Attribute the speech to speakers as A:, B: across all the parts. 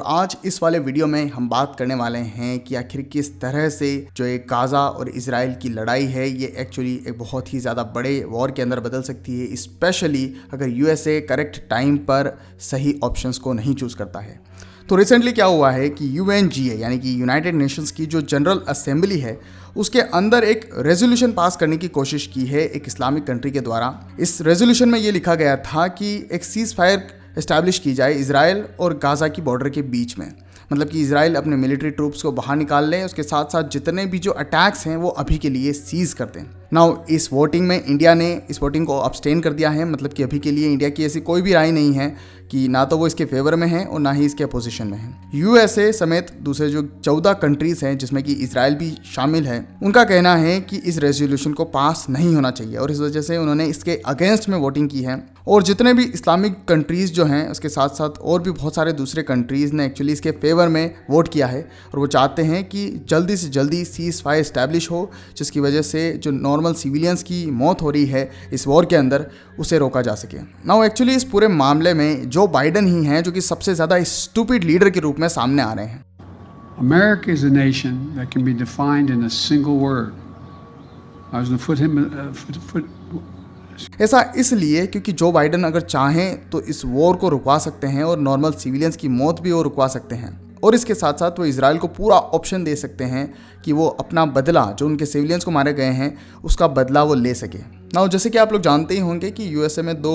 A: आज इस वाले वीडियो में हम बात करने वाले हैं कि आखिर किस तरह से जो एक गाज़ा और इजराइल की लड़ाई है ये एक्चुअली एक बहुत ही ज़्यादा बड़े वॉर के अंदर बदल सकती है, स्पेशली अगर यूएसए करेक्ट टाइम पर सही ऑप्शंस को नहीं चूज़ करता है। तो रिसेंटली क्या हुआ है कि यूएनजीए यानी कि यूनाइटेड नेशंस की जो जनरल असेंबली है उसके अंदर एक रेजोल्यूशन पास करने की कोशिश की है एक इस्लामिक कंट्री के द्वारा। इस रेजोल्यूशन में ये लिखा गया था कि एक सीज़ फायर इस्टेब्लिश की जाए इजराइल और गाज़ा की बॉर्डर के बीच में, मतलब कि इजराइल अपने मिलिट्री ट्रूप्स को बाहर निकाल ले, उसके साथ साथ जितने भी जो अटैक्स हैं वो अभी के लिए सीज़ कर दें। नाउ इस वोटिंग में इंडिया ने इस वोटिंग को अब्सटेन कर दिया है, मतलब कि अभी के लिए इंडिया की ऐसी कोई भी राय नहीं है कि ना तो वो इसके फेवर में है और ना ही इसके अपोजिशन में है। यूएसए समेत दूसरे जो 14 कंट्रीज़ हैं जिसमें कि इजराइल भी शामिल है, उनका कहना है कि इस रेजोल्यूशन को पास नहीं होना चाहिए और इस वजह से उन्होंने इसके अगेंस्ट में वोटिंग की है। और जितने भी इस्लामिक कंट्रीज़ जो हैं उसके साथ साथ और भी बहुत सारे दूसरे कंट्रीज़ ने एक्चुअली इसके फेवर में वोट किया है और वो चाहते हैं कि जल्दी से जल्दी सीज़ फायर इस्टेब्लिश हो, जिसकी वजह से जो नॉर्मल सिविलियंस की मौत हो रही है इस वॉर के अंदर उसे रोका जा सके। नाउ एक्चुअली इस पूरे मामले में जो बाइडन ही हैं जो कि सबसे ज़्यादा स्टूपिड लीडर के रूप में सामने आ रहे हैं।
B: America is a nation that can be defined in a single word. I was going to put
A: ऐसा इसलिए क्योंकि जो बाइडन अगर चाहें तो इस वॉर को रुकवा सकते हैं और नॉर्मल सिविलियंस की मौत भी वो रुकवा सकते हैं और इसके साथ साथ वो इजराइल को पूरा ऑप्शन दे सकते हैं कि वो अपना बदला, जो उनके सिविलियंस को मारे गए हैं उसका बदला वो ले सके। ना जैसे कि आप लोग जानते ही होंगे कि यूएसए में 2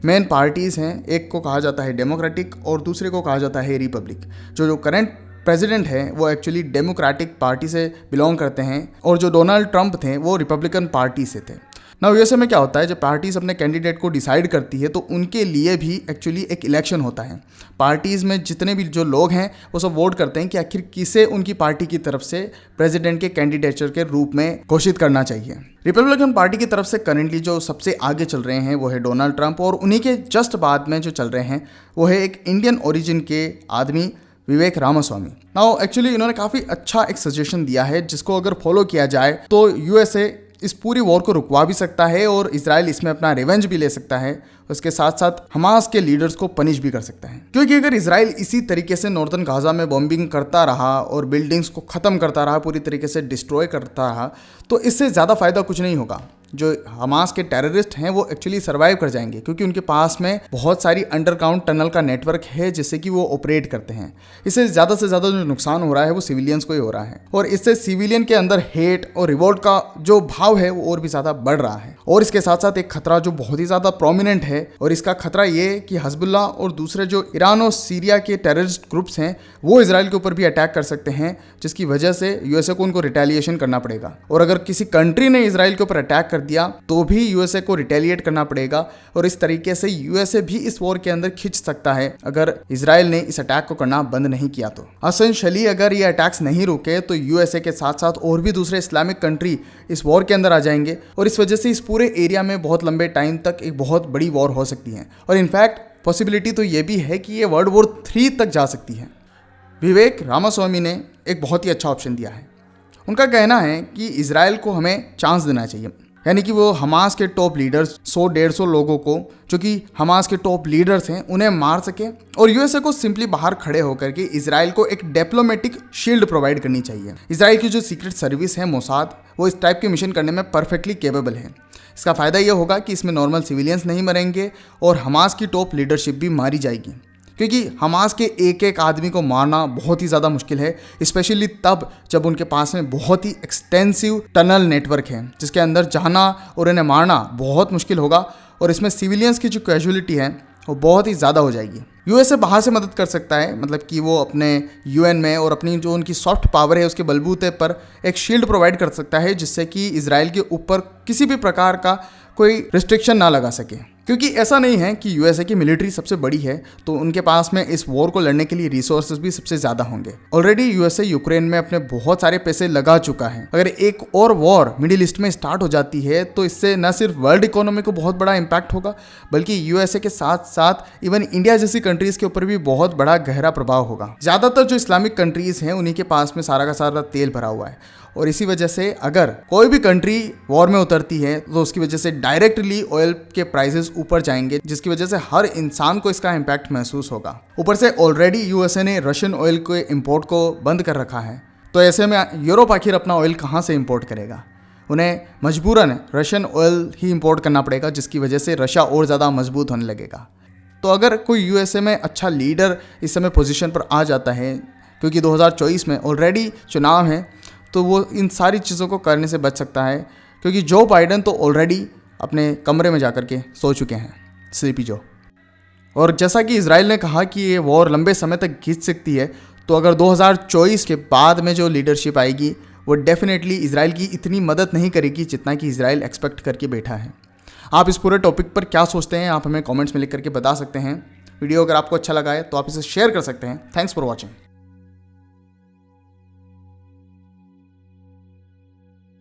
A: मेन पार्टीज़ हैं, एक को कहा जाता है डेमोक्रेटिक और दूसरे को कहा जाता है रिपब्लिक। जो करंट प्रेसिडेंट है वो एक्चुअली डेमोक्रेटिक पार्टी से बिलोंग करते हैं और जो डोनाल्ड ट्रंप थे वो रिपब्लिकन पार्टी से थे। ना यूएसए में क्या होता है, जब पार्टीज़ अपने कैंडिडेट को डिसाइड करती है तो उनके लिए भी एक्चुअली एक इलेक्शन होता है। पार्टीज़ में जितने भी जो लोग हैं वो सब वोट करते हैं कि आखिर किसे उनकी पार्टी की तरफ से प्रेसिडेंट के कैंडिडेचर के रूप में घोषित करना चाहिए। रिपब्लिकन पार्टी की तरफ से करेंटली जो सबसे आगे चल रहे हैं वो है डोनाल्ड ट्रंप और उन्हीं के जस्ट बाद में जो चल रहे हैं वो है एक इंडियन ओरिजिन के आदमी विवेक रामास्वामी। नाउ एक्चुअली इन्होंने काफ़ी अच्छा एक सजेशन दिया है जिसको अगर फॉलो किया जाए तो यूएसए इस पूरी वॉर को रुकवा भी सकता है और इजराइल इसमें अपना रिवेंज भी ले सकता है, उसके साथ साथ हमास के लीडर्स को पनिश भी कर सकता है। क्योंकि अगर इजराइल इसी तरीके से नॉर्दर्न गाजा में बॉम्बिंग करता रहा और बिल्डिंग्स को ख़त्म करता रहा, पूरी तरीके से डिस्ट्रॉय करता रहा, तो इससे ज़्यादा फ़ायदा कुछ नहीं होगा। जो हमास के टेररिस्ट हैं वो एक्चुअली सर्वाइव कर जाएंगे क्योंकि उनके पास में बहुत सारी अंडरग्राउंड टनल का नेटवर्क है जिससे कि वो ऑपरेट करते हैं। इससे ज़्यादा से ज़्यादा जो नुकसान हो रहा है वो सिविलियंस को ही हो रहा है और इससे सिविलियन के अंदर हेट और रिवोल्ट का जो भाव है वो और भी ज़्यादा बढ़ रहा है। और इसके साथ साथ एक खतरा जो बहुत ही ज़्यादा प्रोमिनेंट है और इसका खतरा ये कि हिजबुल्ला और दूसरे जो ईरान और सीरिया के टेररिस्ट ग्रुप्स हैं वो इजराइल के ऊपर भी अटैक कर सकते हैं, जिसकी वजह से यूएसए को उनको रिटेलिएशन करना पड़ेगा। और अगर किसी कंट्री ने इजराइल के ऊपर अटैक कर दिया तो भी यूएसए को रिटेलिएट करना पड़ेगा और इस तरीके से यूएसए भी इस वॉर के अंदर खिंच सकता है अगर इजराइल ने इस अटैक को करना बंद नहीं किया तो। एसेंशियली अगर ये अटैक्स नहीं रुके तो यूएसए के साथ साथ और भी दूसरे इस्लामिक कंट्री इस वॉर के अंदर आ जाएंगे और इस वजह से इस पूरे एरिया में बहुत लंबे टाइम तक एक बहुत बड़ी वॉर हो सकती है और इनफैक्ट पॉसिबिलिटी तो ये भी है कि ये वर्ल्ड वॉर 3 तक जा सकती है। विवेक रामास्वामी ने एक बहुत ही अच्छा ऑप्शन दिया है। उनका कहना है कि इजराइल को हमें चांस देना चाहिए, यानी कि वो हमास के टॉप लीडर्स 100-150 लोगों को जो कि हमास के टॉप लीडर्स हैं उन्हें मार सके और यूएसए को सिंपली बाहर खड़े होकर के इजराइल को एक डिप्लोमेटिक शील्ड प्रोवाइड करनी चाहिए। इजराइल की जो सीक्रेट सर्विस है मोसाद, वो इस टाइप के मिशन करने में परफेक्टली केपेबल है। इसका फ़ायदा ये होगा कि इसमें नॉर्मल सिविलियंस नहीं मरेंगे और हमास की टॉप लीडरशिप भी मारी जाएगी, क्योंकि हमास के एक एक आदमी को मारना बहुत ही ज़्यादा मुश्किल है, स्पेशली तब जब उनके पास में बहुत ही एक्सटेंसिव टनल नेटवर्क है जिसके अंदर जाना और इन्हें मारना बहुत मुश्किल होगा और इसमें सिविलियंस की जो कैजुअलिटी है वो बहुत ही ज़्यादा हो जाएगी। यूएसए बाहर से मदद कर सकता है, मतलब कि वो अपने यूएन में और अपनी जो उनकी सॉफ्ट पावर है उसके बलबूते पर एक शील्ड प्रोवाइड कर सकता है जिससे कि इजराइल के ऊपर किसी भी प्रकार का कोई रिस्ट्रिक्शन ना लगा सके। क्योंकि ऐसा नहीं है कि यूएसए की मिलिट्री सबसे बड़ी है तो उनके पास में इस वॉर को लड़ने के लिए रिसोर्सेज भी सबसे ज़्यादा होंगे। ऑलरेडी यूएसए यूक्रेन में अपने बहुत सारे पैसे लगा चुका है। अगर एक और वॉर मिडिल ईस्ट में स्टार्ट हो जाती है तो इससे न सिर्फ वर्ल्ड इकोनॉमी को बहुत बड़ा इम्पैक्ट होगा बल्कि यूएसए के साथ साथ इवन इंडिया जैसी कंट्रीज़ के ऊपर भी बहुत बड़ा गहरा प्रभाव होगा। ज़्यादातर जो इस्लामिक कंट्रीज़ हैं उन्हीं के पास में सारा का सारा तेल भरा हुआ है और इसी वजह से अगर कोई भी कंट्री वॉर में उतरती है तो उसकी वजह से डायरेक्टली ऑयल के प्राइसेस ऊपर जाएंगे, जिसकी वजह से हर इंसान को इसका इम्पैक्ट महसूस होगा। ऊपर से ऑलरेडी यूएसए ने रशियन ऑयल के इंपोर्ट को बंद कर रखा है, तो ऐसे में यूरोप आखिर अपना ऑयल कहाँ से इंपोर्ट करेगा? उन्हें मजबूरन रशियन ऑयल ही इंपोर्ट करना पड़ेगा, जिसकी वजह से रशिया और ज़्यादा मजबूत होने लगेगा। तो अगर कोई यूएसए में अच्छा लीडर इस समय पोजीशन पर आ जाता है, क्योंकि 2024 में ऑलरेडी चुनाव है, तो वो इन सारी चीज़ों को करने से बच सकता है, क्योंकि जो बाइडन तो ऑलरेडी अपने कमरे में जाकर के सो चुके हैं, स्लीपी जो। और जैसा कि इजराइल ने कहा कि ये वॉर लंबे समय तक खींच सकती है, तो अगर 2024 के बाद में जो लीडरशिप आएगी वो डेफिनेटली इजराइल की इतनी मदद नहीं करेगी जितना कि इजराइल एक्सपेक्ट करके बैठा है। आप इस पूरे टॉपिक पर क्या सोचते हैं, आप हमें कमेंट्स में लिख करके बता सकते हैं। वीडियो अगर आपको अच्छा लगा है तो आप इसे शेयर कर सकते हैं। Thanks for watching.